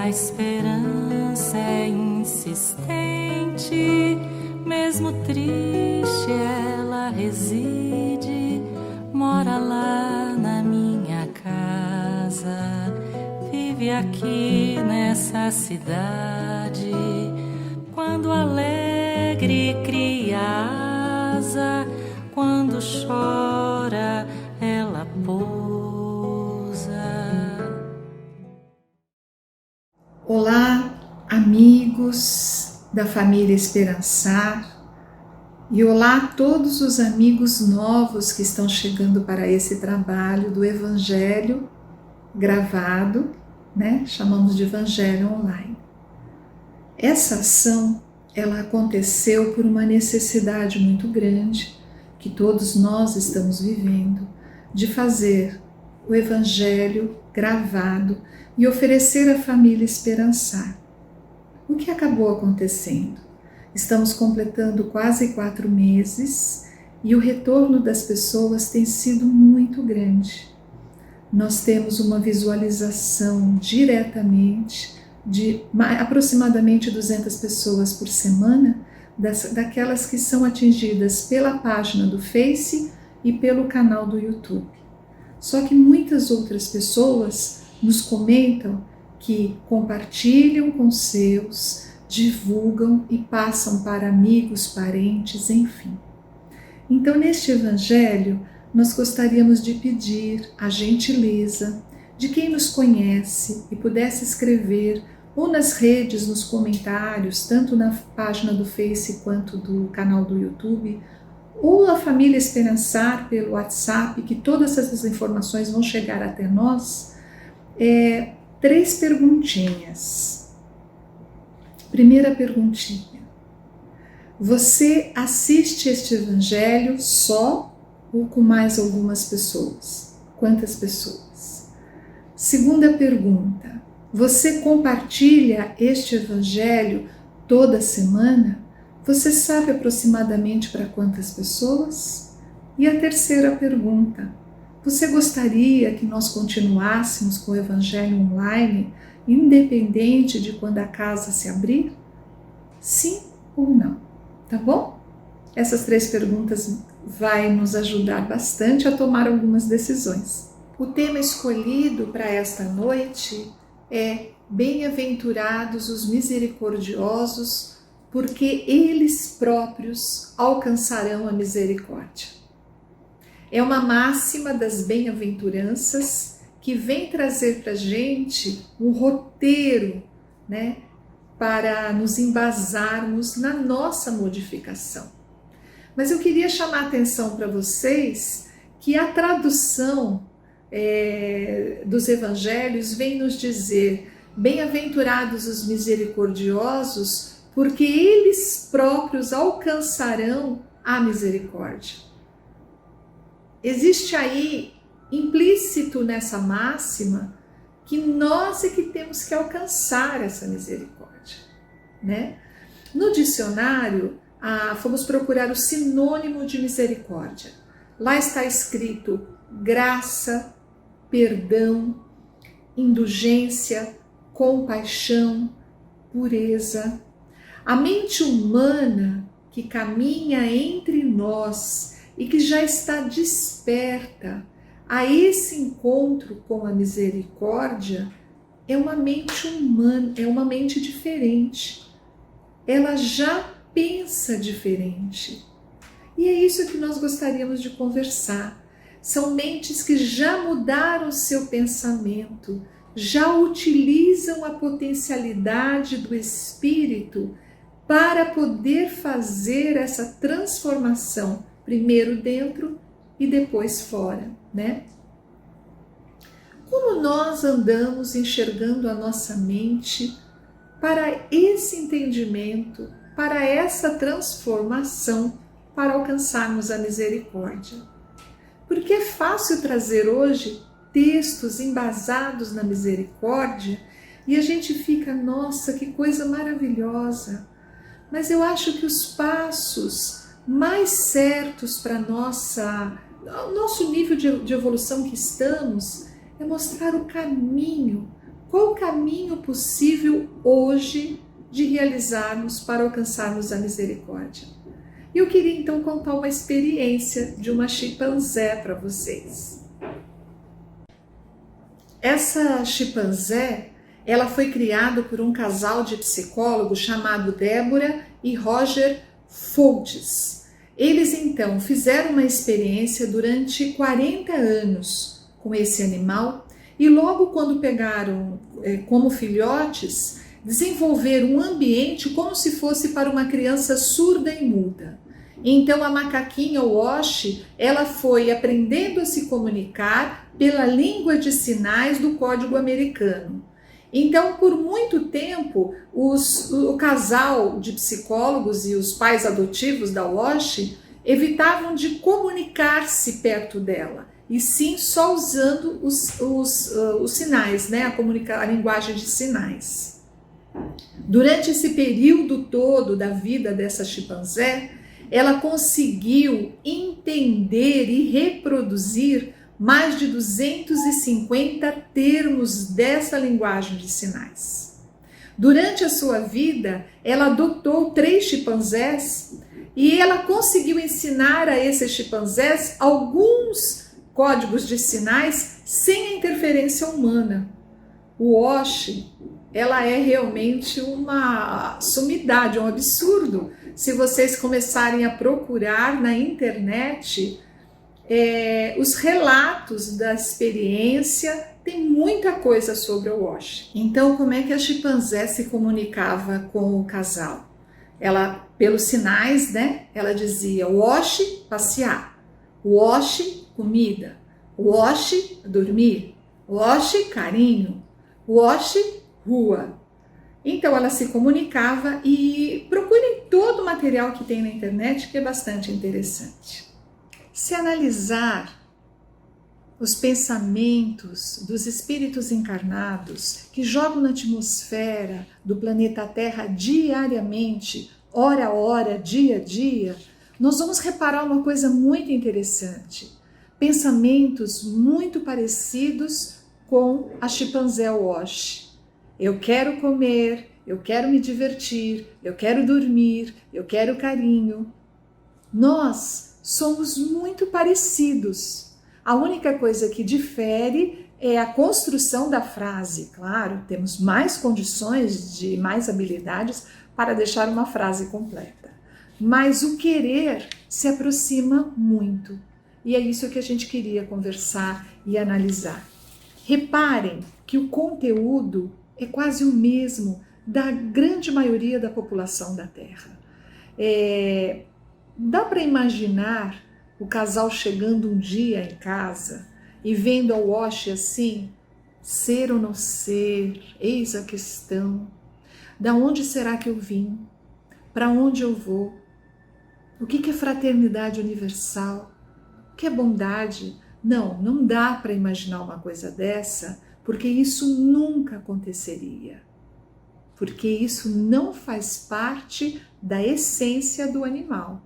A esperança é insistente, mesmo triste ela reside, mora lá na minha casa, vive aqui nessa cidade. Quando alegre cria asa, quando chora ela pousa. Olá, amigos da família Esperançar, e olá a todos os amigos novos que estão chegando para esse trabalho do Evangelho gravado, né? Chamamos de Evangelho Online. Essa ação, ela aconteceu por uma necessidade muito grande que todos nós estamos vivendo de fazer o Evangelho gravado e oferecer à família Esperançar. O que acabou acontecendo? Estamos completando quase 4 meses e o retorno das pessoas tem sido muito grande. Nós temos uma visualização diretamente de aproximadamente 200 pessoas por semana, daquelas que são atingidas pela página do Face e pelo canal do YouTube. Só que muitas outras pessoas nos comentam que compartilham com seus, divulgam e passam para amigos, parentes, enfim. Então, neste Evangelho, nós gostaríamos de pedir a gentileza de quem nos conhece e pudesse escrever ou nas redes, nos comentários, tanto na página do Face quanto do canal do YouTube, ou a família Esperançar pelo WhatsApp, que todas essas informações vão chegar até nós. 3 perguntinhas. Primeira perguntinha: você assiste este Evangelho só ou com mais algumas pessoas? Quantas pessoas? Segunda pergunta: você compartilha este Evangelho toda semana? Você sabe aproximadamente para quantas pessoas? E a terceira pergunta: você gostaria que nós continuássemos com o Evangelho online, independente de quando a casa se abrir? Sim ou não? Tá bom? Essas 3 perguntas vai nos ajudar bastante a tomar algumas decisões. O tema escolhido para esta noite é Bem-aventurados os misericordiosos, porque eles próprios alcançarão a misericórdia. É uma máxima das bem-aventuranças que vem trazer para a gente um roteiro, né, para nos embasarmos na nossa modificação. Mas eu queria chamar a atenção para vocês que a tradução dos evangelhos vem nos dizer: bem-aventurados os misericordiosos, porque eles próprios alcançarão a misericórdia. Existe aí, implícito nessa máxima, que nós é que temos que alcançar essa misericórdia, né? No dicionário, fomos procurar o sinônimo de misericórdia. Lá está escrito graça, perdão, indulgência, compaixão, pureza. A mente humana que caminha entre nós e que já está desperta a esse encontro com a misericórdia é uma mente humana, é uma mente diferente. Ela já pensa diferente. E é isso que nós gostaríamos de conversar. São mentes que já mudaram seu pensamento, já utilizam a potencialidade do espírito para poder fazer essa transformação, primeiro dentro e depois fora, né? Como nós andamos enxergando a nossa mente para esse entendimento, para essa transformação, para alcançarmos a misericórdia? Porque é fácil trazer hoje textos embasados na misericórdia e a gente fica, nossa, que coisa maravilhosa. Mas eu acho que os passos mais certos para o nosso nível de evolução que estamos é mostrar o caminho, qual o caminho possível hoje de realizarmos para alcançarmos a misericórdia. E eu queria então contar uma experiência de uma chimpanzé para vocês. Essa chimpanzé, ela foi criada por um casal de psicólogos chamado Débora e Roger Foltz. Eles então fizeram uma experiência durante 40 anos com esse animal e logo quando pegaram como filhotes, desenvolveram um ambiente como se fosse para uma criança surda e muda. Então a macaquinha Wash, ela foi aprendendo a se comunicar pela língua de sinais do Código Americano. Então, por muito tempo, o casal de psicólogos e os pais adotivos da Wash evitavam de comunicar-se perto dela, e sim só usando os sinais, né? A linguagem de sinais. Durante esse período todo da vida dessa chimpanzé, ela conseguiu entender e reproduzir mais de 250 termos dessa linguagem de sinais. Durante a sua vida, ela adotou 3 chimpanzés e ela conseguiu ensinar a esses chimpanzés alguns códigos de sinais sem a interferência humana. O Wash, ela é realmente uma sumidade, um absurdo. Se vocês começarem a procurar na internet os relatos da experiência, tem muita coisa sobre o Wash. Então, como é que a chimpanzé se comunicava com o casal? Ela, pelos sinais, né? Ela dizia Wash, passear, Wash, comida, Wash, dormir, Wash, carinho, Wash, rua. Então ela se comunicava e procurem todo o material que tem na internet, que é bastante interessante. Se analisar os pensamentos dos espíritos encarnados que jogam na atmosfera do planeta Terra diariamente, hora a hora, dia a dia, nós vamos reparar uma coisa muito interessante. Pensamentos muito parecidos com a chimpanzé Wash. Eu quero comer, eu quero me divertir, eu quero dormir, eu quero carinho. Nós somos muito parecidos. A única coisa que difere é a construção da frase. Claro, temos mais condições, mais habilidades para deixar uma frase completa. Mas o querer se aproxima muito. E é isso que a gente queria conversar e analisar. Reparem que o conteúdo é quase o mesmo da grande maioria da população da Terra. Dá para imaginar o casal chegando um dia em casa e vendo a Wash assim, ser ou não ser, eis a questão. Da onde será que eu vim? Para onde eu vou? O que é fraternidade universal? O que é bondade? Não dá para imaginar uma coisa dessa, porque isso nunca aconteceria. Porque isso não faz parte da essência do animal.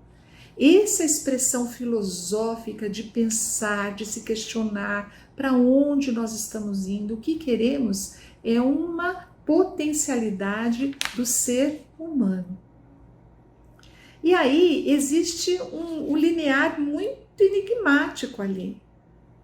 Essa expressão filosófica de pensar, de se questionar para onde nós estamos indo, o que queremos, é uma potencialidade do ser humano. E aí existe um linear muito enigmático ali.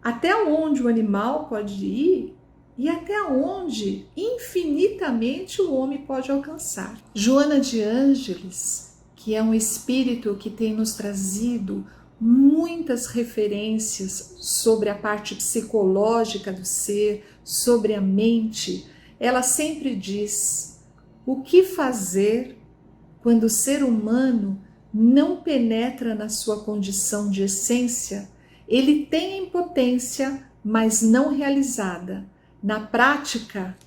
Até onde o animal pode ir e até onde infinitamente o homem pode alcançar. Joana de Ângeles, que é um espírito que tem nos trazido muitas referências sobre a parte psicológica do ser, sobre a mente, ela sempre diz: o que fazer quando o ser humano não penetra na sua condição de essência? Ele tem a impotência, mas não realizada. Na prática,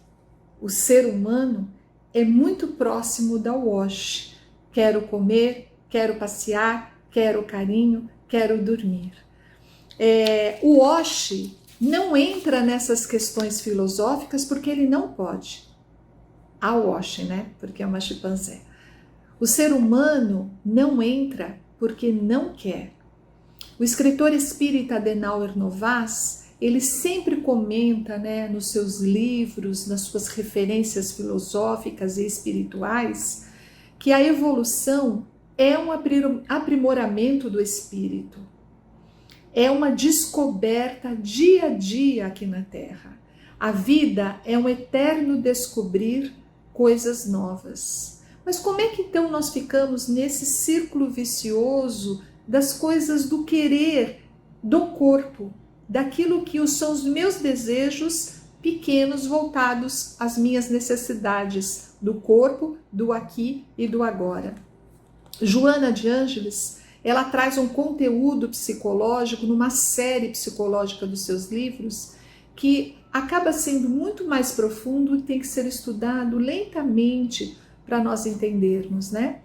o ser humano é muito próximo da Wash. Quero comer, quero passear, quero carinho, quero dormir. O Wash não entra nessas questões filosóficas porque ele não pode. A Wash, né? Porque é uma chimpanzé. O ser humano não entra porque não quer. O escritor espírita Adenauer Novaes, ele sempre comenta, né, nos seus livros, nas suas referências filosóficas e espirituais, que a evolução é um aprimoramento do espírito, é uma descoberta dia a dia aqui na Terra. A vida é um eterno descobrir coisas novas. Mas como é que então nós ficamos nesse círculo vicioso das coisas do querer do corpo, daquilo que são os meus desejos pequenos voltados às minhas necessidades do corpo, do aqui e do agora? Joana de Ângeles, ela traz um conteúdo psicológico numa série psicológica dos seus livros que acaba sendo muito mais profundo e tem que ser estudado lentamente para nós entendermos, né?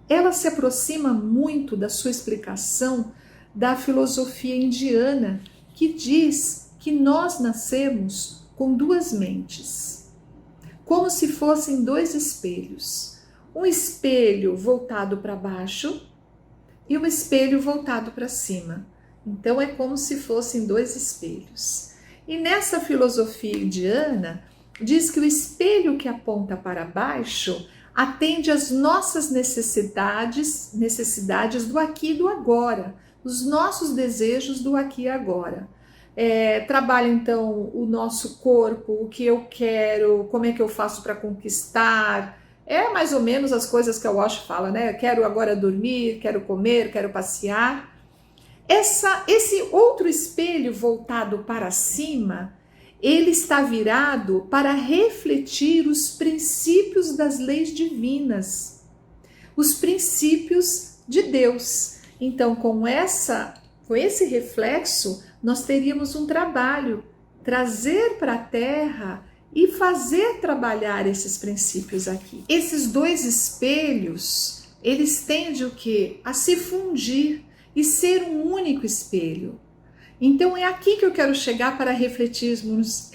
Ela se aproxima muito da sua explicação da filosofia indiana, que diz que nós nascemos com duas mentes, como se fossem dois espelhos. Um espelho voltado para baixo e um espelho voltado para cima. Então é como se fossem dois espelhos. E nessa filosofia indiana, diz que o espelho que aponta para baixo atende às nossas necessidades do aqui e do agora, os nossos desejos do aqui e agora. Trabalha então o nosso corpo, o que eu quero, como é que eu faço para conquistar. É mais ou menos as coisas que a Osho fala, né? Quero agora dormir, quero comer, quero passear. Esse outro espelho voltado para cima, ele está virado para refletir os princípios das leis divinas, os princípios de Deus. Então, com esse reflexo, nós teríamos um trabalho, trazer para a Terra e fazer trabalhar esses princípios aqui. Esses dois espelhos, eles tendem o quê? A se fundir e ser um único espelho. Então é aqui que eu quero chegar para refletirmos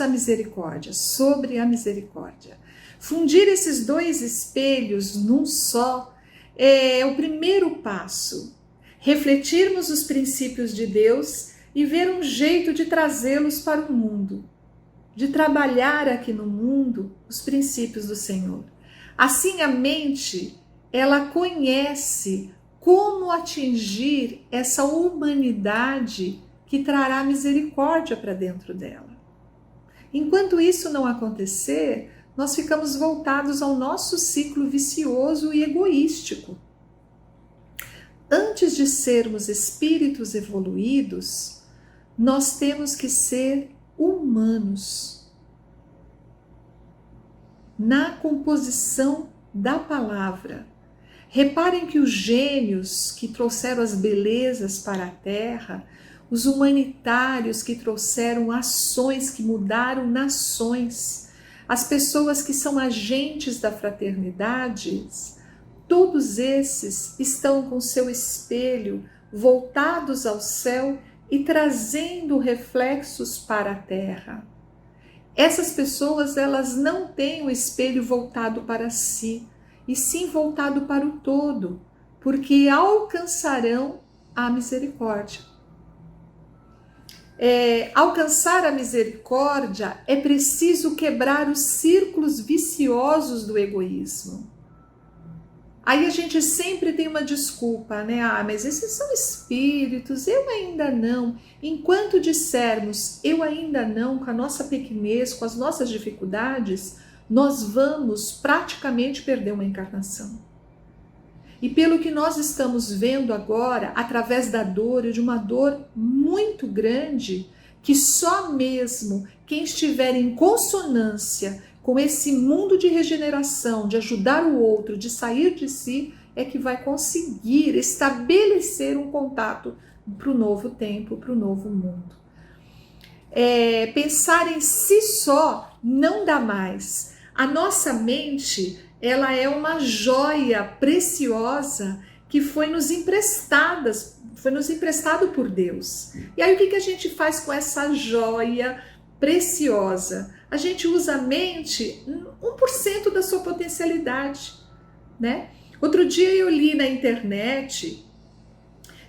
a misericórdia, sobre a misericórdia. Fundir esses dois espelhos num só é o primeiro passo. Refletirmos os princípios de Deus e ver um jeito de trazê-los para o mundo, de trabalhar aqui no mundo os princípios do Senhor. Assim a mente, ela conhece como atingir essa humanidade que trará misericórdia para dentro dela. Enquanto isso não acontecer, nós ficamos voltados ao nosso ciclo vicioso e egoístico. Antes de sermos espíritos evoluídos, nós temos que ser humanos. Na composição da palavra, reparem que os gênios que trouxeram as belezas para a Terra, os humanitários que trouxeram ações que mudaram nações, as pessoas que são agentes da fraternidade, todos esses estão com seu espelho voltados ao céu e trazendo reflexos para a Terra. Essas pessoas, elas não têm o espelho voltado para si, e sim voltado para o todo, porque alcançarão a misericórdia. Alcançar a misericórdia é preciso quebrar os círculos viciosos do egoísmo. Aí a gente sempre tem uma desculpa, né? Mas esses são espíritos, eu ainda não. Enquanto dissermos eu ainda não, com a nossa pequenez, com as nossas dificuldades, nós vamos praticamente perder uma encarnação. E pelo que nós estamos vendo agora, através da dor, e de uma dor muito grande, que só mesmo quem estiver em consonância com esse mundo de regeneração, de ajudar o outro, de sair de si, é que vai conseguir estabelecer um contato para o novo tempo, para o novo mundo. Pensar em si só não dá mais. A nossa mente, ela é uma joia preciosa que foi nos emprestado por Deus. E aí o que a gente faz com essa joia preciosa? A gente usa a mente 1% da sua potencialidade, né? Outro dia eu li na internet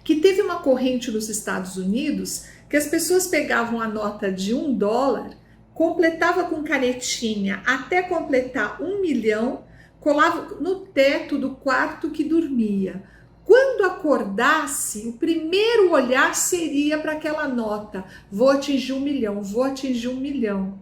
que teve uma corrente nos Estados Unidos que as pessoas pegavam a nota de $1, completava com canetinha até completar 1 milhão, colava no teto do quarto que dormia. Quando acordasse, o primeiro olhar seria para aquela nota: vou atingir 1 milhão, vou atingir 1 milhão.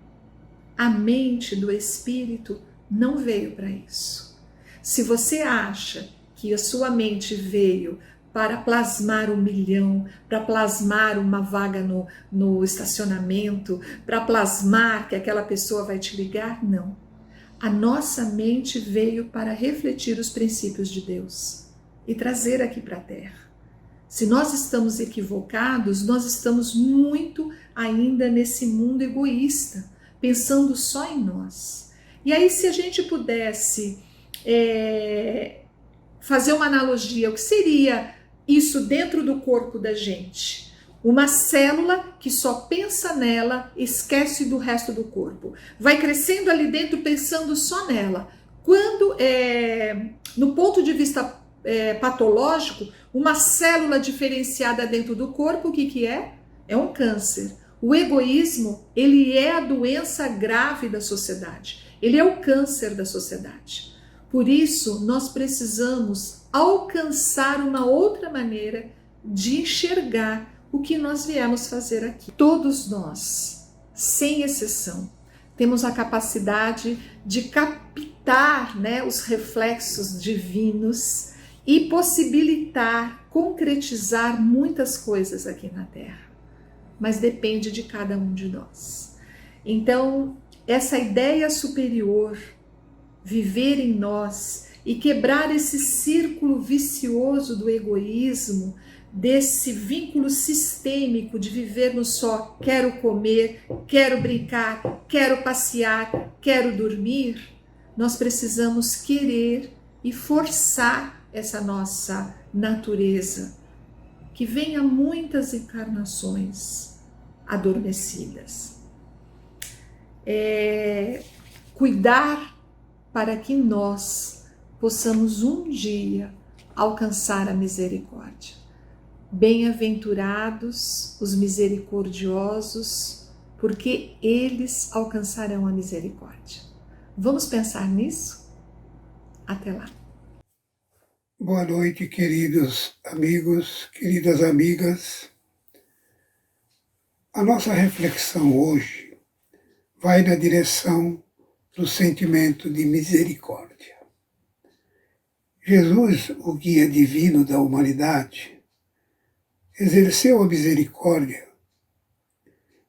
A mente do espírito não veio para isso. Se você acha que a sua mente veio para plasmar 1 milhão, para plasmar uma vaga no estacionamento, para plasmar que aquela pessoa vai te ligar, não. A nossa mente veio para refletir os princípios de Deus e trazer aqui para a Terra. Se nós estamos equivocados, nós estamos muito ainda nesse mundo egoísta, pensando só em nós. E aí, se a gente pudesse fazer uma analogia, o que seria isso dentro do corpo da gente? Uma célula que só pensa nela, esquece do resto do corpo. Vai crescendo ali dentro pensando só nela. Quando, no ponto de vista patológico, uma célula diferenciada dentro do corpo, o que é? É um câncer. O egoísmo, ele é a doença grave da sociedade. Ele é o câncer da sociedade. Por isso, nós precisamos alcançar uma outra maneira de enxergar o que nós viemos fazer aqui. Todos nós, sem exceção, temos a capacidade de captar, os reflexos divinos e possibilitar, concretizar muitas coisas aqui na Terra. Mas depende de cada um de nós. Então, essa ideia superior, viver em nós e quebrar esse círculo vicioso do egoísmo, desse vínculo sistêmico de viver no só quero comer, quero brincar, quero passear, quero dormir, nós precisamos querer e forçar essa nossa natureza, que vem há muitas encarnações adormecidas. Cuidar para que nós possamos um dia alcançar a misericórdia. Bem-aventurados os misericordiosos, porque eles alcançarão a misericórdia. Vamos pensar nisso? Até lá. Boa noite, queridos amigos, queridas amigas. A nossa reflexão hoje vai na direção do sentimento de misericórdia. Jesus, o guia divino da humanidade, exerceu a misericórdia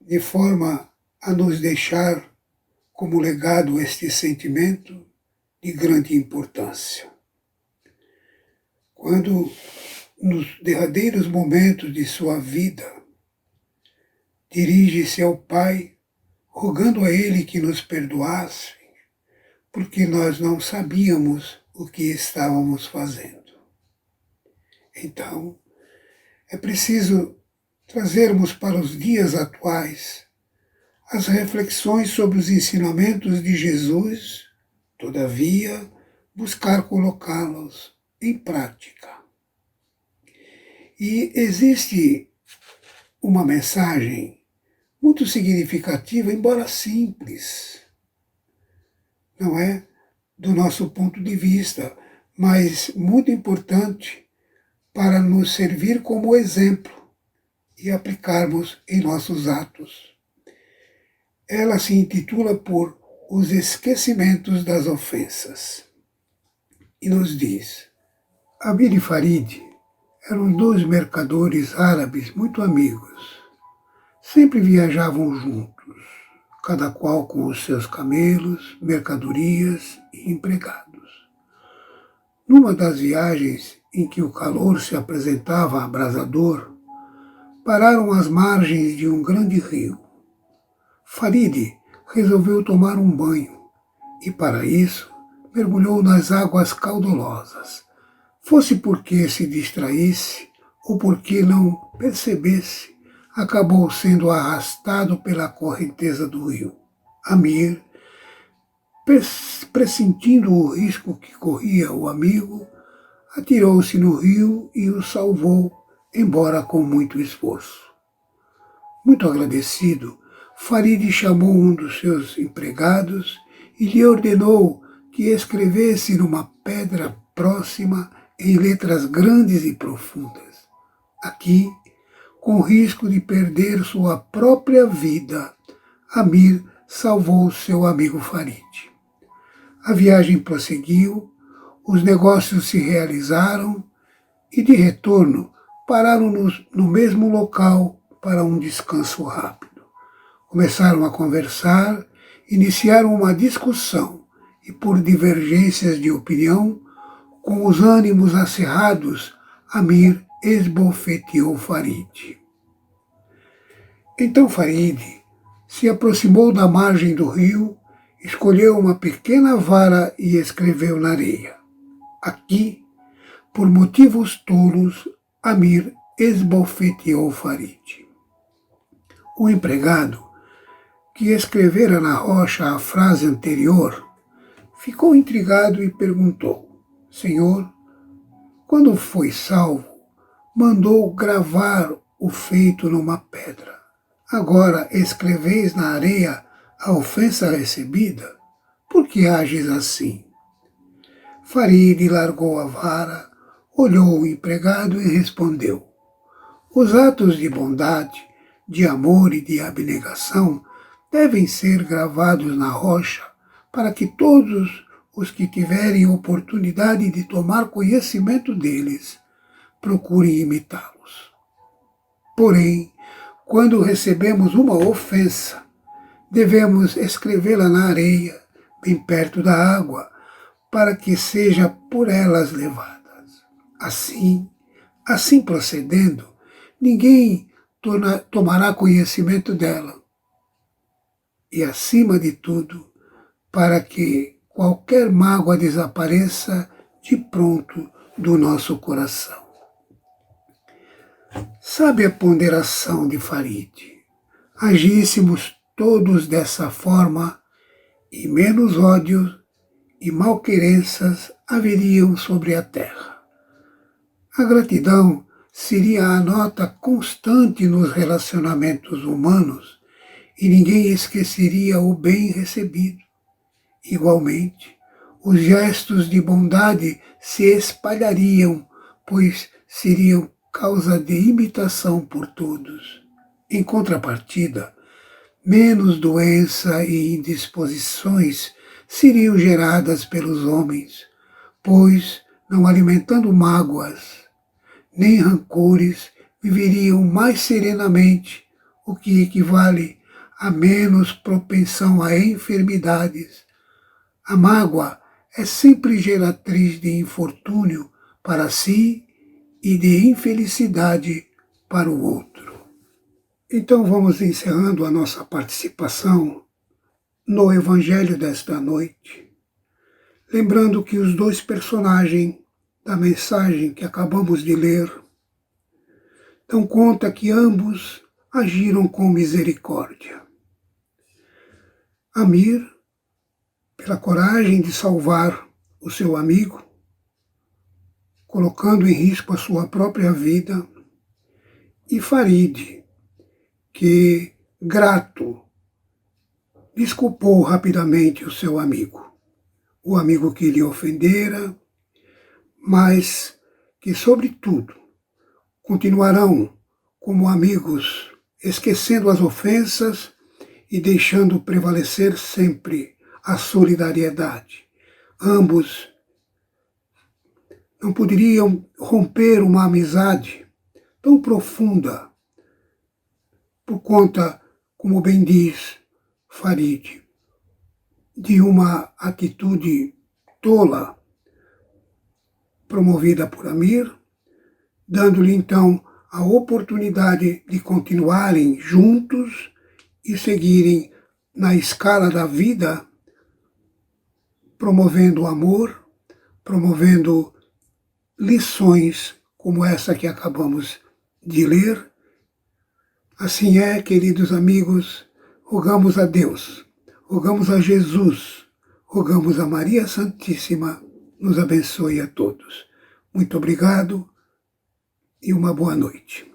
de forma a nos deixar como legado este sentimento de grande importância. Quando, nos derradeiros momentos de sua vida, dirige-se ao Pai, rogando a Ele que nos perdoasse, porque nós não sabíamos o que estávamos fazendo. Então, é preciso trazermos para os dias atuais as reflexões sobre os ensinamentos de Jesus, todavia, buscar colocá-los em prática. E existe uma mensagem muito significativa, embora simples, não é? Do nosso ponto de vista, mas muito importante para nos servir como exemplo e aplicarmos em nossos atos. Ela se intitula por Os Esquecimentos das Ofensas e nos diz: Abir e Farid eram 2 mercadores árabes muito amigos. Sempre viajavam juntos, cada qual com os seus camelos, mercadorias e empregados. Numa das viagens em que o calor se apresentava abrasador, pararam às margens de um grande rio. Farid resolveu tomar um banho e, para isso, mergulhou nas águas caudalosas, fosse porque se distraísse ou porque não percebesse, acabou sendo arrastado pela correnteza do rio. Amir, pressentindo o risco que corria o amigo, atirou-se no rio e o salvou, embora com muito esforço. Muito agradecido, Farid chamou um dos seus empregados e lhe ordenou que escrevesse numa pedra próxima em letras grandes e profundas. Aqui, com risco de perder sua própria vida, Amir salvou seu amigo Farid. A viagem prosseguiu, os negócios se realizaram e, de retorno, pararam no mesmo local para um descanso rápido. Começaram a conversar, iniciaram uma discussão e, por divergências de opinião, com os ânimos acirrados, Amir esbofeteou Farid. Então Farid se aproximou da margem do rio, escolheu uma pequena vara e escreveu na areia. Aqui, por motivos tolos, Amir esbofeteou Farid. O empregado, que escrevera na rocha a frase anterior, ficou intrigado e perguntou: Senhor, quando foi salvo, mandou gravar o feito numa pedra. Agora escreveis na areia a ofensa recebida? Por que ages assim? Farid largou a vara, olhou o empregado e respondeu: Os atos de bondade, de amor e de abnegação devem ser gravados na rocha para que todos os que tiverem oportunidade de tomar conhecimento deles procurem imitá-los. Porém, quando recebemos uma ofensa, devemos escrevê-la na areia, bem perto da água, para que seja por elas levadas. Assim procedendo, ninguém tomará conhecimento dela. E, acima de tudo, para que qualquer mágoa desapareça de pronto do nosso coração. Sabe a ponderação de Farid? Agíssemos todos dessa forma, e menos ódio e malquerenças haveriam sobre a terra. A gratidão seria a nota constante nos relacionamentos humanos e ninguém esqueceria o bem recebido. Igualmente, os gestos de bondade se espalhariam, pois seriam causa de imitação por todos. Em contrapartida, menos doença e indisposições seriam geradas pelos homens, pois, não alimentando mágoas nem rancores, viveriam mais serenamente, o que equivale a menos propensão a enfermidades. A mágoa é sempre geratriz de infortúnio para si e de infelicidade para o outro. Então vamos encerrando a nossa participação no Evangelho desta noite, lembrando que os dois personagens da mensagem que acabamos de ler dão conta que ambos agiram com misericórdia. Amir, pela coragem de salvar o seu amigo, colocando em risco a sua própria vida, e Farid, que, grato, desculpou rapidamente o seu amigo, o amigo que lhe ofendera, mas que, sobretudo, continuarão como amigos, esquecendo as ofensas e deixando prevalecer sempre a solidariedade. Ambos não poderiam romper uma amizade tão profunda por conta, como bem diz Farid, de uma atitude tola promovida por Amir, dando-lhe então a oportunidade de continuarem juntos e seguirem na escala da vida, promovendo o amor, promovendo lições como essa que acabamos de ler. Assim é, queridos amigos, rogamos a Deus, rogamos a Jesus, rogamos a Maria Santíssima, nos abençoe a todos. Muito obrigado e uma boa noite.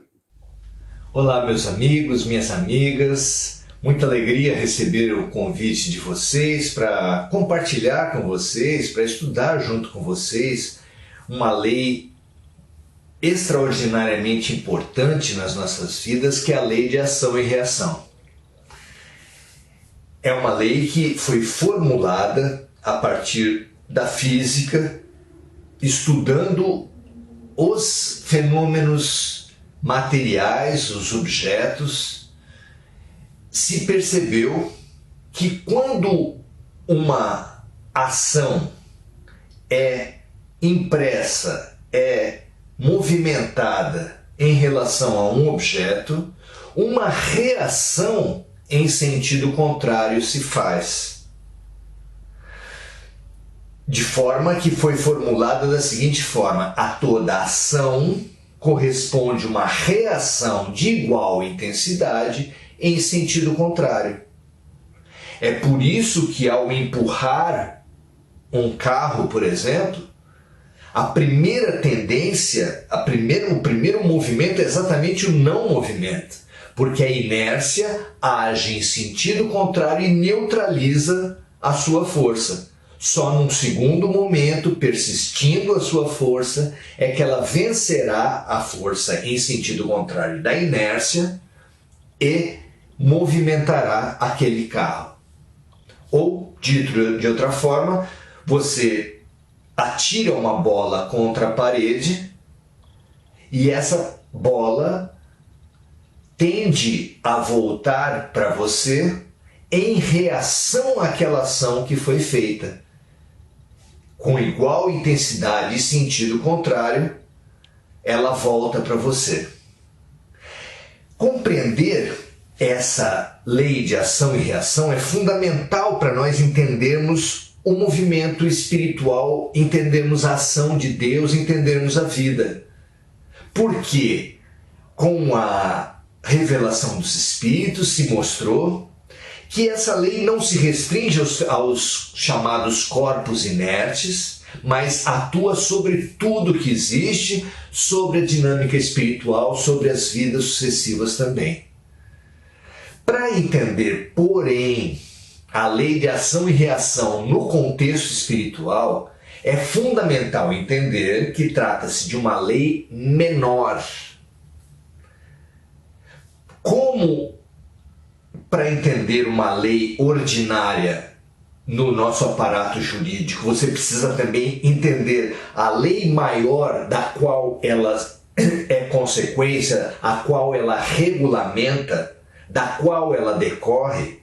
Olá, meus amigos, minhas amigas. Muita alegria receber o convite de vocês para compartilhar com vocês, para estudar junto com vocês uma lei extraordinariamente importante nas nossas vidas, que é a lei de ação e reação. É uma lei que foi formulada a partir da física, estudando os fenômenos materiais, os objetos. Se percebeu que quando uma ação é impressa, é movimentada em relação a um objeto, uma reação em sentido contrário se faz. De forma que foi formulada da seguinte forma: a toda ação corresponde uma reação de igual intensidade em sentido contrário. É por isso que ao empurrar um carro, por exemplo, a primeira tendência, o primeiro movimento é exatamente o não movimento, porque a inércia age em sentido contrário e neutraliza a sua força. Só num segundo momento, persistindo a sua força, é que ela vencerá a força em sentido contrário da inércia e movimentará aquele carro. Ou, dito de outra forma, você atira uma bola contra a parede e essa bola tende a voltar para você em reação àquela ação que foi feita. Com igual intensidade e sentido contrário, ela volta para você. Compreender essa lei de ação e reação é fundamental para nós entendermos o movimento espiritual, entendermos a ação de Deus, entendermos a vida. Porque com a revelação dos Espíritos se mostrou que essa lei não se restringe aos chamados corpos inertes, mas atua sobre tudo que existe, sobre a dinâmica espiritual, sobre as vidas sucessivas também. Para entender, porém, a lei de ação e reação no contexto espiritual, é fundamental entender que trata-se de uma lei menor. Como para entender uma lei ordinária no nosso aparato jurídico, você precisa também entender a lei maior da qual ela é consequência, a qual ela regulamenta, da qual ela decorre,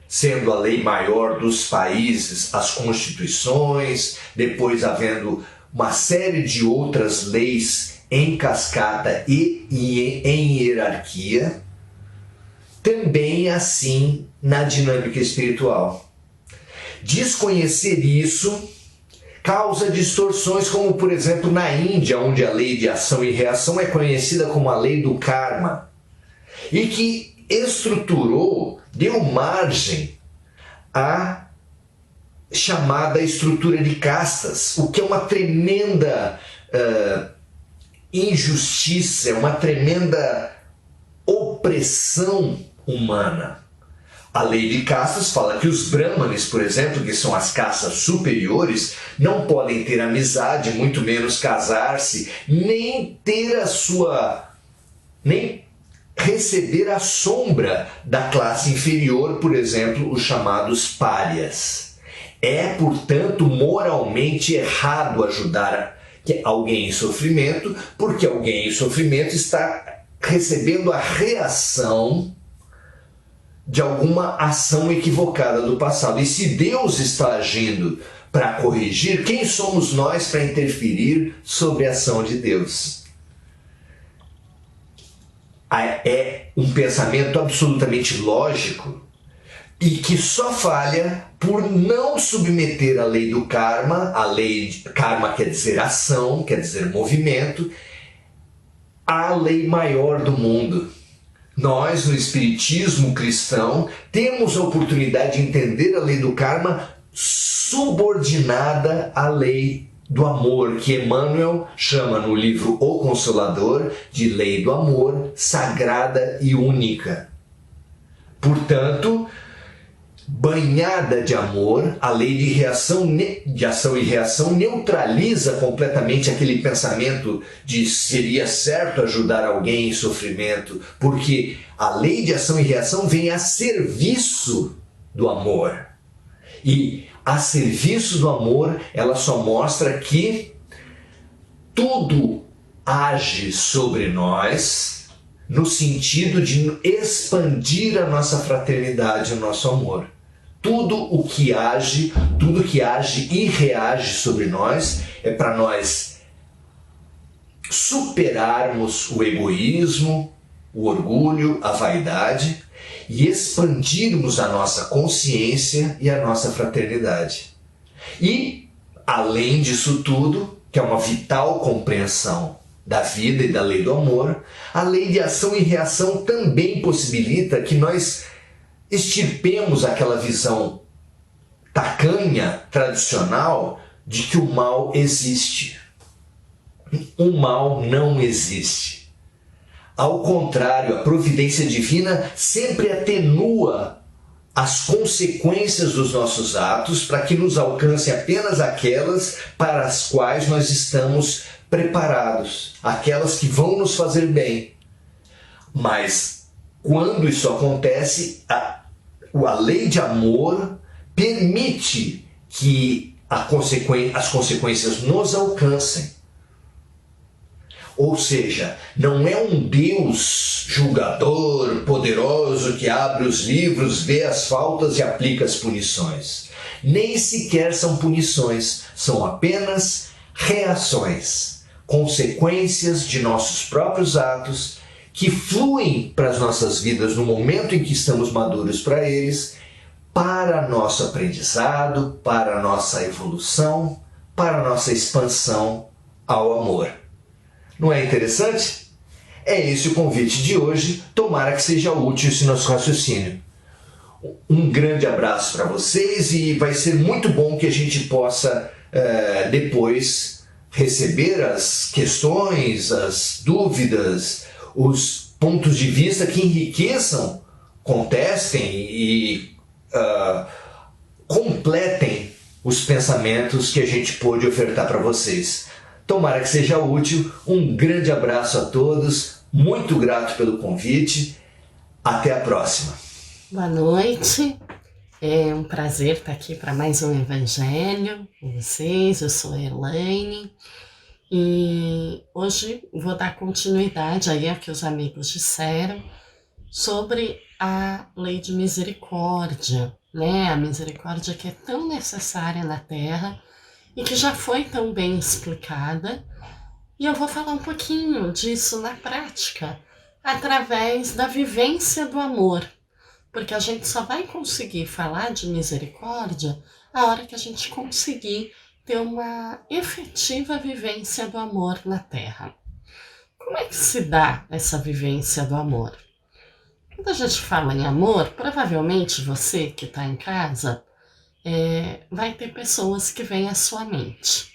sendo a lei maior dos países as constituições, depois havendo uma série de outras leis em cascata e em hierarquia. Também assim na dinâmica espiritual. Desconhecer isso causa distorções, como por exemplo na Índia, onde a lei de ação e reação é conhecida como a lei do karma, e que deu margem à chamada estrutura de castas, o que é uma tremenda injustiça, é uma tremenda opressão humana. A lei de castas fala que os brahmanes, por exemplo, que são as castas superiores, não podem ter amizade, muito menos casar-se, nem receber a sombra da classe inferior, por exemplo, os chamados párias. É, portanto, moralmente errado ajudar alguém em sofrimento, porque alguém em sofrimento está recebendo a reação de alguma ação equivocada do passado. E se Deus está agindo para corrigir, quem somos nós para interferir sobre a ação de Deus? É um pensamento absolutamente lógico e que só falha por não submeter a lei do karma, a lei de karma quer dizer ação, quer dizer movimento, à lei maior do mundo. Nós, no Espiritismo cristão, temos a oportunidade de entender a lei do karma subordinada à lei do amor, que Emmanuel chama no livro O Consolador de lei do amor, sagrada e única. Portanto, banhada de amor, a lei de ação e reação neutraliza completamente aquele pensamento de seria certo ajudar alguém em sofrimento, porque a lei de ação e reação vem a serviço do amor. E a serviço do amor, ela só mostra que tudo age sobre nós no sentido de expandir a nossa fraternidade, o nosso amor. Tudo que age e reage sobre nós é para nós superarmos o egoísmo, o orgulho, a vaidade e expandirmos a nossa consciência e a nossa fraternidade. E, além disso tudo, que é uma vital compreensão da vida e da lei do amor, a lei de ação e reação também possibilita que nós extirpemos aquela visão tacanha, tradicional, de que o mal existe. O mal não existe. Ao contrário, a providência divina sempre atenua as consequências dos nossos atos para que nos alcancem apenas aquelas para as quais nós estamos preparados, aquelas que vão nos fazer bem. Mas quando isso acontece, a lei de amor permite que as consequências nos alcancem. Ou seja, não é um Deus julgador, poderoso, que abre os livros, vê as faltas e aplica as punições. Nem sequer são punições, são apenas reações, consequências de nossos próprios atos que fluem para as nossas vidas no momento em que estamos maduros para eles, para nosso aprendizado, para nossa evolução, para nossa expansão ao amor. Não é interessante? É esse o convite de hoje, tomara que seja útil esse nosso raciocínio. Um grande abraço para vocês e vai ser muito bom que a gente possa depois receber as questões, as dúvidas, os pontos de vista que enriqueçam, contestem e completem os pensamentos que a gente pôde ofertar para vocês. Tomara que seja útil. Um grande abraço a todos, muito grato pelo convite. Até a próxima. Boa noite. É um prazer estar aqui para mais um Evangelho com vocês. Eu sou a Elaine e hoje vou dar continuidade aí ao que os amigos disseram sobre a lei de misericórdia, né? A misericórdia que é tão necessária na Terra e que já foi tão bem explicada. E eu vou falar um pouquinho disso na prática, através da vivência do amor. Porque a gente só vai conseguir falar de misericórdia a hora que a gente conseguir ter uma efetiva vivência do amor na Terra. Como é que se dá essa vivência do amor? Quando a gente fala em amor, provavelmente você que está em casa vai ter pessoas que vêm à sua mente.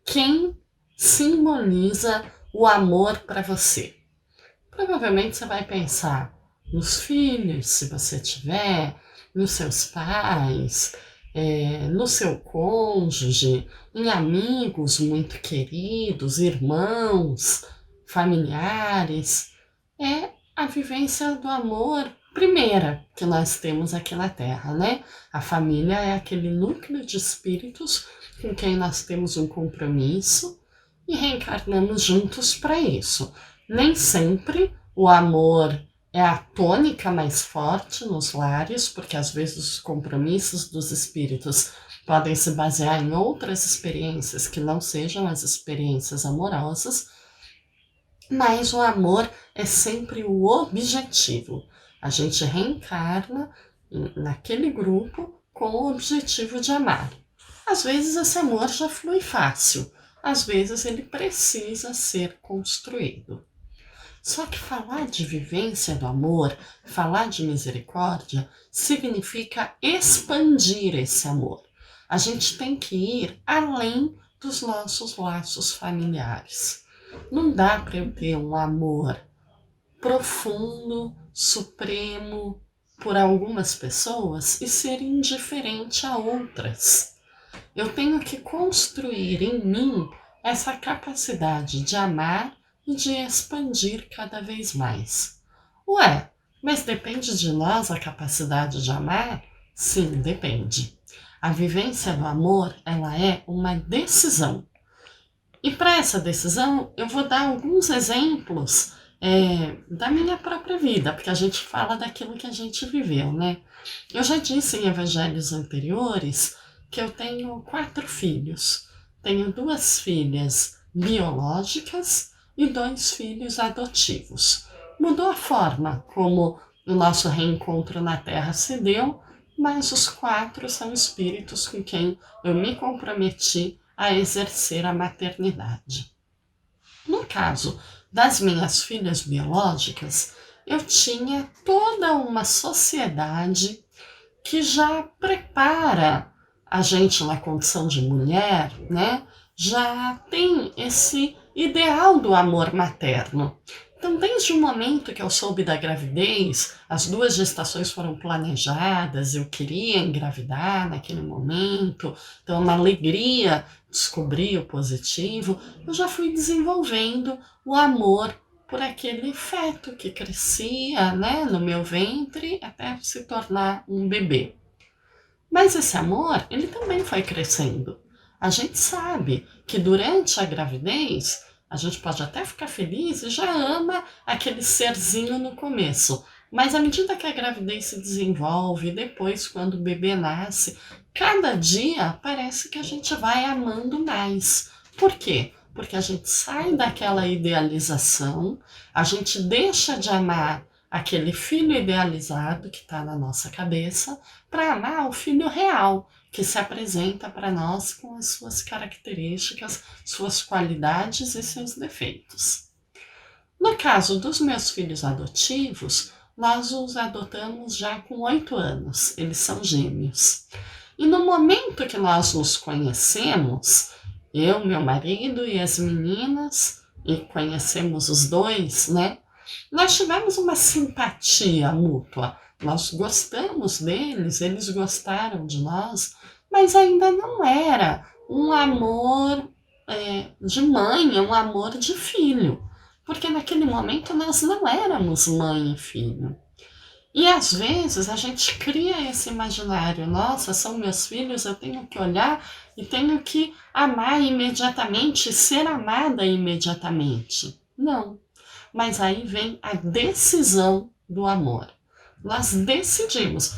Quem simboliza o amor para você? Provavelmente você vai pensar nos filhos, se você tiver, nos seus pais, no seu cônjuge, em amigos muito queridos, irmãos, familiares. É a vivência do amor primeira que nós temos aqui na Terra, né? A família é aquele núcleo de espíritos com quem nós temos um compromisso e reencarnamos juntos para isso. Nem sempre o amor é a tônica mais forte nos lares, porque às vezes os compromissos dos espíritos podem se basear em outras experiências que não sejam as experiências amorosas, mas o amor é sempre o objetivo. A gente reencarna naquele grupo com o objetivo de amar. Às vezes esse amor já flui fácil, às vezes ele precisa ser construído. Só que falar de vivência do amor, falar de misericórdia, significa expandir esse amor. A gente tem que ir além dos nossos laços familiares. Não dá para eu ter um amor profundo, supremo por algumas pessoas e ser indiferente a outras. Eu tenho que construir em mim essa capacidade de amar e de expandir cada vez mais. Ué, mas depende de nós a capacidade de amar? Sim, depende. A vivência do amor, ela é uma decisão. E para essa decisão, eu vou dar alguns exemplos da minha própria vida, porque a gente fala daquilo que a gente viveu, né? Eu já disse em evangelhos anteriores que eu tenho 4 filhos. Tenho 2 filhas biológicas e 2 filhos adotivos. Mudou a forma como o nosso reencontro na Terra se deu, mas os 4 são espíritos com quem eu me comprometi a exercer a maternidade. No caso das minhas filhas biológicas, eu tinha toda uma sociedade que já prepara a gente na condição de mulher, né? Já tem esse ideal do amor materno. Então, desde o momento que eu soube da gravidez, as 2 gestações foram planejadas, eu queria engravidar naquele momento, então uma alegria descobrir o positivo, eu já fui desenvolvendo o amor por aquele feto que crescia, né, no meu ventre até se tornar um bebê. Mas esse amor, ele também foi crescendo. A gente sabe que durante a gravidez, a gente pode até ficar feliz e já ama aquele serzinho no começo. Mas à medida que a gravidez se desenvolve, depois quando o bebê nasce, cada dia parece que a gente vai amando mais. Por quê? Porque a gente sai daquela idealização, a gente deixa de amar aquele filho idealizado que está na nossa cabeça para amar o filho real, que se apresenta para nós com as suas características, suas qualidades e seus defeitos. No caso dos meus filhos adotivos, nós os adotamos já com 8 anos, eles são gêmeos. E no momento que nós nos conhecemos, eu, meu marido e as meninas, e conhecemos os 2, né? Nós tivemos uma simpatia mútua. Nós gostamos deles, eles gostaram de nós, mas ainda não era um amor de mãe, um amor de filho. Porque naquele momento nós não éramos mãe e filho. E às vezes a gente cria esse imaginário, nossa, são meus filhos, eu tenho que olhar e tenho que amar imediatamente, ser amada imediatamente. Não. Mas aí vem a decisão do amor. Nós decidimos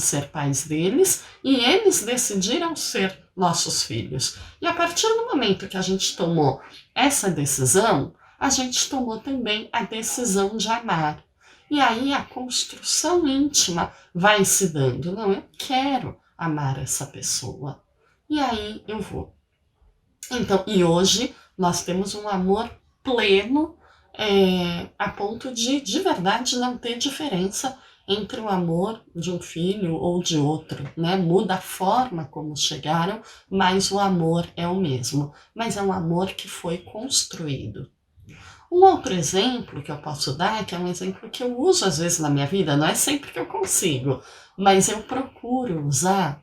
ser pais deles e eles decidiram ser nossos filhos. E a partir do momento que a gente tomou essa decisão, a gente tomou também a decisão de amar. E aí a construção íntima vai se dando. Não, eu quero amar essa pessoa. E aí eu vou. Então, e hoje nós temos um amor pleno, a ponto de verdade não ter diferença entre o amor de um filho ou de outro, né? Muda a forma como chegaram, mas o amor é o mesmo. Mas é um amor que foi construído. Um outro exemplo que eu posso dar, que é um exemplo que eu uso às vezes na minha vida, não é sempre que eu consigo, mas eu procuro usar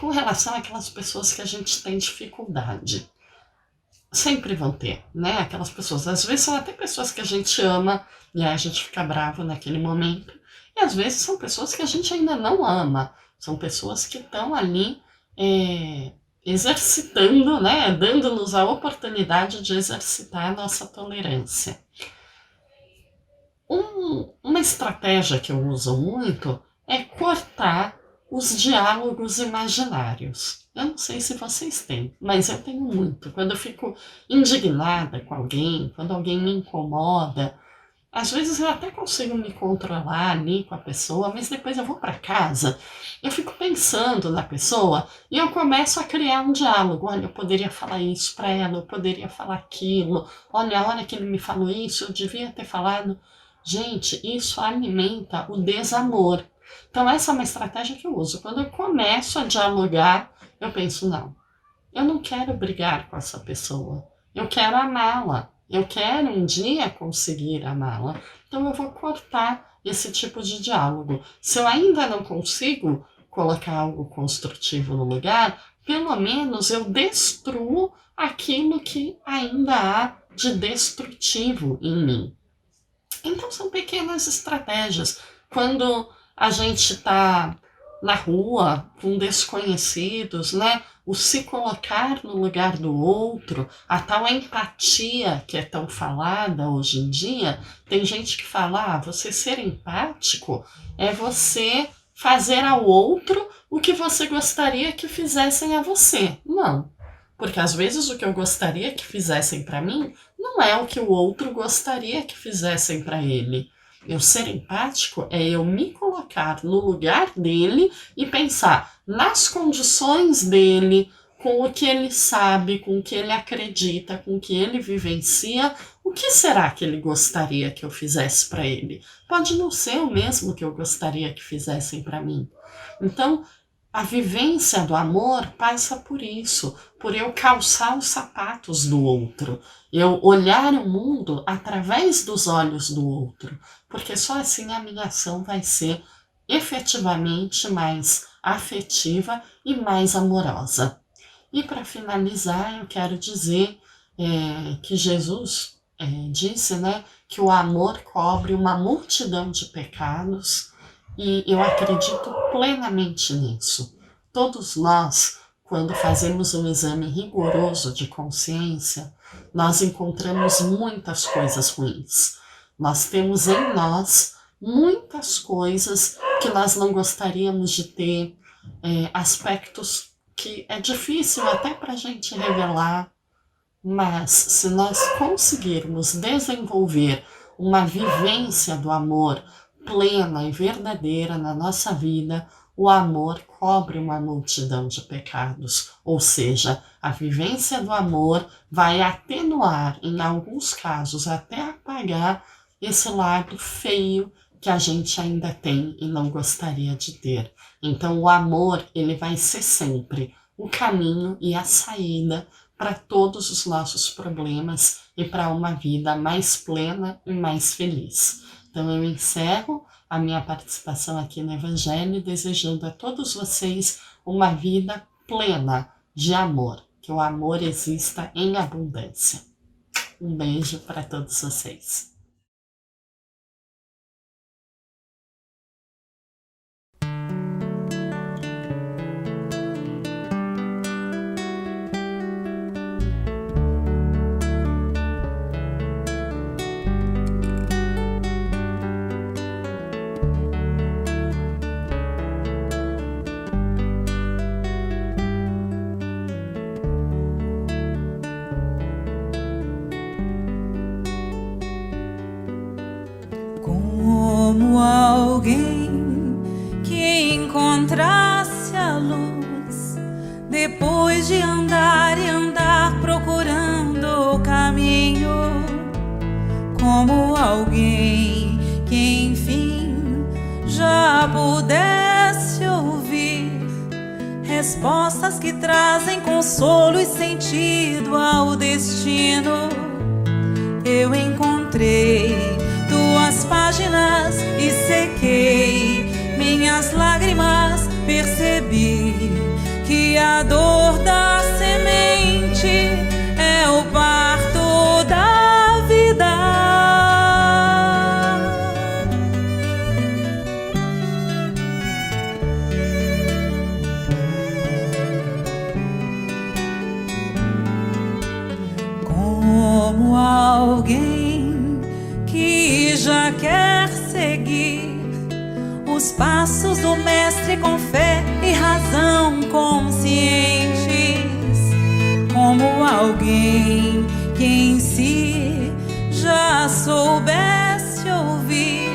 com relação àquelas pessoas que a gente tem dificuldade. Sempre vão ter, né? Aquelas pessoas, às vezes são até pessoas que a gente ama e aí a gente fica bravo naquele momento. E às vezes são pessoas que a gente ainda não ama. São pessoas que estão ali exercitando, né? Dando-nos a oportunidade de exercitar a nossa tolerância. Uma estratégia que eu uso muito é cortar os diálogos imaginários. Eu não sei se vocês têm, mas eu tenho muito. Quando eu fico indignada com alguém, quando alguém me incomoda, às vezes eu até consigo me controlar ali com a pessoa, mas depois eu vou para casa, eu fico pensando na pessoa e eu começo a criar um diálogo. Olha, eu poderia falar isso para ela, eu poderia falar aquilo. Olha, a hora que ele me falou isso, eu devia ter falado. Gente, isso alimenta o desamor. Então essa é uma estratégia que eu uso. Quando eu começo a dialogar, eu penso, não, eu não quero brigar com essa pessoa. Eu quero amá-la. Eu quero um dia conseguir amá-la. Então eu vou cortar esse tipo de diálogo. Se eu ainda não consigo colocar algo construtivo no lugar, pelo menos eu destruo aquilo que ainda há de destrutivo em mim. Então são pequenas estratégias. Quando a gente está na rua com desconhecidos, né? O se colocar no lugar do outro, a tal empatia que é tão falada hoje em dia, tem gente que fala, você ser empático é você fazer ao outro o que você gostaria que fizessem a você. Não, porque às vezes o que eu gostaria que fizessem para mim não é o que o outro gostaria que fizessem para ele. Eu ser empático é eu me colocar no lugar dele e pensar nas condições dele, com o que ele sabe, com o que ele acredita, com o que ele vivencia, o que será que ele gostaria que eu fizesse para ele? Pode não ser o mesmo que eu gostaria que fizessem para mim. Então, a vivência do amor passa por isso, por eu calçar os sapatos do outro, eu olhar o mundo através dos olhos do outro, porque só assim a minha ação vai ser efetivamente mais afetiva e mais amorosa. E para finalizar, eu quero dizer que Jesus disse, né, que o amor cobre uma multidão de pecados, e eu acredito plenamente nisso. Todos nós, quando fazemos um exame rigoroso de consciência, nós encontramos muitas coisas ruins. Nós temos em nós muitas coisas que nós não gostaríamos de ter, aspectos que é difícil até para a gente revelar, mas se nós conseguirmos desenvolver uma vivência do amor plena e verdadeira na nossa vida, o amor cobre uma multidão de pecados, ou seja, a vivência do amor vai atenuar, em alguns casos até apagar, esse lado feio que a gente ainda tem e não gostaria de ter. Então o amor, ele vai ser sempre o caminho e a saída para todos os nossos problemas e para uma vida mais plena e mais feliz. Então eu encerro a minha participação aqui no Evangelho desejando a todos vocês uma vida plena de amor, que o amor exista em abundância. Um beijo para todos vocês. Como alguém que encontrasse a luz depois de andar e andar procurando o caminho, como alguém que enfim já pudesse ouvir respostas que trazem consolo e sentido ao destino. Eu encontrei tuas páginas e sequei minhas lágrimas, percebi que a dor da semente é o parto da vida. Como alguém que já quer seguir os passos do Mestre com fé e razão conscientes, como alguém que em si já soubesse ouvir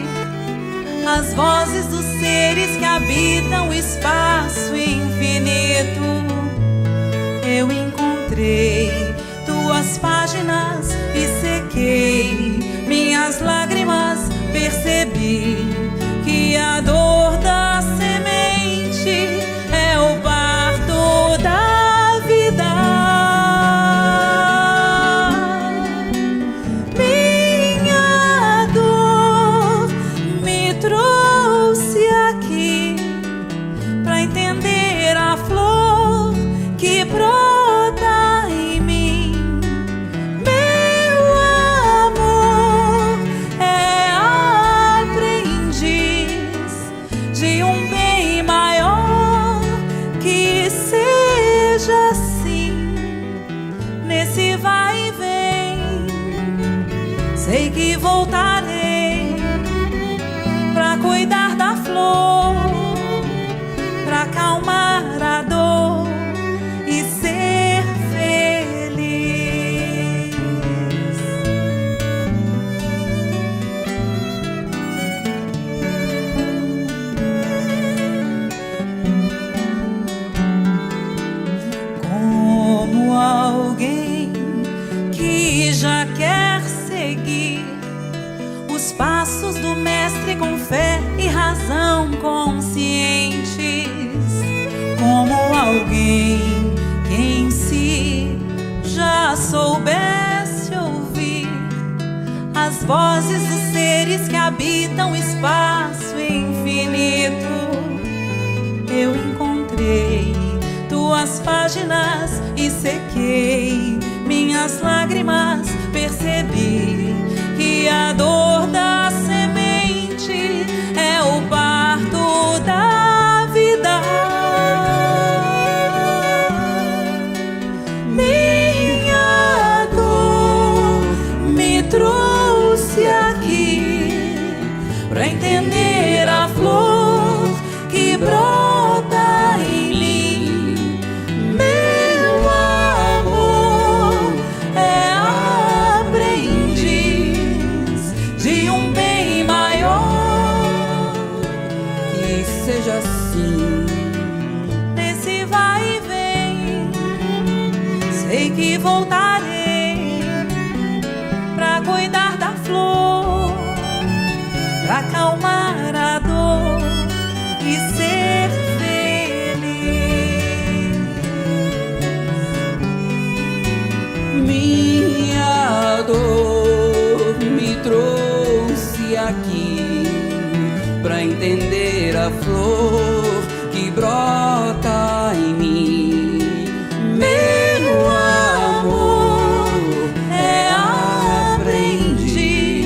as vozes dos seres que habitam o espaço infinito. Eu encontrei tuas páginas e sequei minhas lágrimas, percebi que a dor da semente é o parto da vida. voltarei pra cuidar da flor, pra acalmar a dor e ser feliz. Como alguém que já quer seguir os passos do mestre com fé e razão conscientes, como alguém que em si já soubesse ouvir as vozes dos seres que habitam o espaço infinito. Eu encontrei tuas páginas e sequei minhas lágrimas, percebi que a dor da semente é o parto da vida. Minha dor me trouxe aqui pra entender a flor que brota em mim. Meu amor é aprendiz de um bem maior. Que seja assim nesse vai e vem. Sei que voltarei pra cuidar da flor, pra acalmar a dor e ser feliz. Minha dor me trouxe aqui pra entender a flor que brota em mim. Meu amor é aprendiz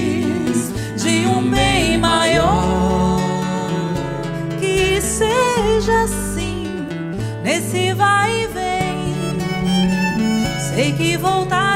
de um bem maior. Que seja assim nesse vai e vem. Sei que voltar